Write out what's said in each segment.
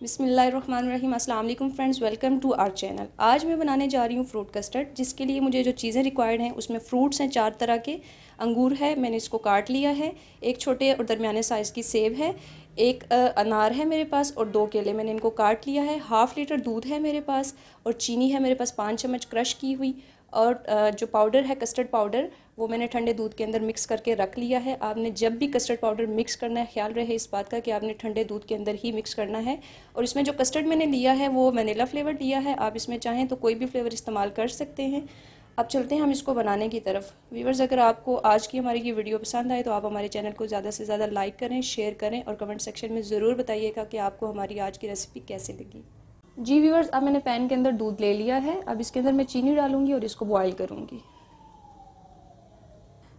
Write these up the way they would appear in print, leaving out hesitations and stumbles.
बिस्मिल्लाहिर्रहमानिर्रहीम। अस्सलाम वालेकुम friends, welcome to our channel. आज मैं बनाने जा रही हूँ फ्रूट कस्टर्ड, जिसके लिए मुझे जो चीज़ें रिक्वायर्ड हैं उसमें फ़्रूट्स हैं 4 तरह के। अंगूर है, मैंने इसको काट लिया है। एक छोटे और दरमियाने साइज़ की सेब है। एक अनार है मेरे पास और 2 केले, मैंने इनको काट लिया है। हाफ़ लीटर दूध है मेरे पास और चीनी है मेरे पास 5 चम्मच क्रश की हुई। और जो पाउडर है कस्टर्ड पाउडर, वो मैंने ठंडे दूध के अंदर मिक्स करके रख लिया है। आपने जब भी कस्टर्ड पाउडर मिक्स करना है, ख्याल रहे इस बात का कि आपने ठंडे दूध के अंदर ही मिक्स करना है। और इसमें जो कस्टर्ड मैंने लिया है वो वनीला फ्लेवर लिया है। आप इसमें चाहें तो कोई भी फ्लेवर इस्तेमाल कर सकते हैं। अब चलते हैं हम इसको बनाने की तरफ। व्यूअर्स, अगर आपको आज की हमारी ये वीडियो पसंद आए तो आप हमारे चैनल को ज़्यादा से ज़्यादा लाइक करें, शेयर करें और कमेंट सेक्शन में ज़रूर बताइएगा कि आपको हमारी आज की रेसिपी कैसी लगी। जी व्यूअर्स, अब मैंने पैन के अंदर दूध ले लिया है। अब इसके अंदर मैं चीनी डालूंगी और इसको बॉईल करूंगी।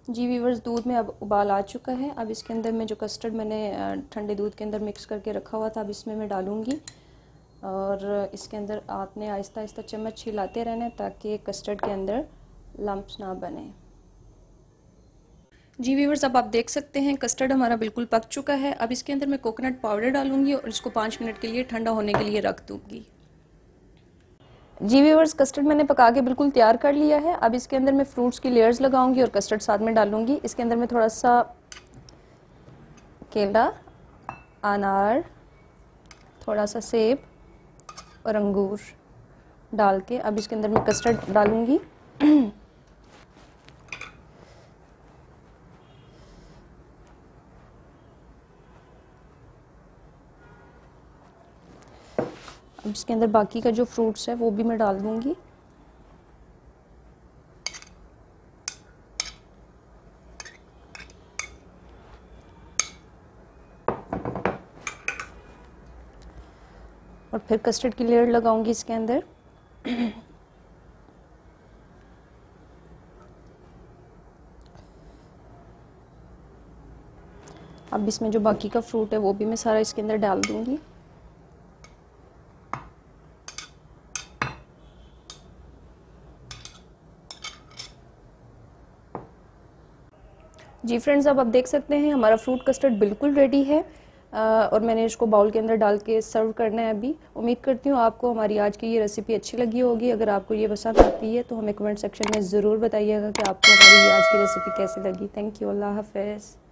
जी व्यूअर्स, दूध में अब उबाल आ चुका है। अब इसके अंदर मैं जो कस्टर्ड मैंने ठंडे दूध के अंदर मिक्स करके रखा हुआ था, अब इसमें मैं डालूंगी। और इसके अंदर आपने आहिस्ता आहिस्ता चम्मच हिलाते रहना है ताकि कस्टर्ड के अंदर लम्प्स ना बने। जी व्यूअर्स, अब आप देख सकते हैं कस्टर्ड हमारा बिल्कुल पक चुका है। अब इसके अंदर मैं कोकोनट पाउडर डालूंगी और इसको 5 मिनट के लिए ठंडा होने के लिए रख दूंगी। जी व्यूअर्स, कस्टर्ड मैंने पका के बिल्कुल तैयार कर लिया है। अब इसके अंदर मैं फ्रूट्स की लेयर्स लगाऊंगी और कस्टर्ड साथ में डालूंगी। इसके अंदर मैं थोड़ा सा केला, अनार, थोड़ा सा सेब और अंगूर डाल के अब इसके अंदर मैं कस्टर्ड डालूंगी। अब इसके अंदर बाकी का जो फ्रूट्स है वो भी मैं डाल दूंगी। और फिर कस्टर्ड की लेयर लगाऊंगी इसके अंदर। अब इसमें जो बाकी का फ्रूट है वो भी मैं सारा इसके अंदर डाल दूंगी। जी फ्रेंड्स, अब आप देख सकते हैं हमारा फ्रूट कस्टर्ड बिल्कुल रेडी है। और मैंने इसको बाउल के अंदर डाल के सर्व करना है अभी। उम्मीद करती हूँ आपको हमारी आज की ये रेसिपी अच्छी लगी होगी। अगर आपको ये पसंद आती है तो हमें कमेंट सेक्शन में ज़रूर बताइएगा कि आपको हमारी आज की रेसिपी कैसी लगी। थैंक यू, अल्लाह हाफ़िज़।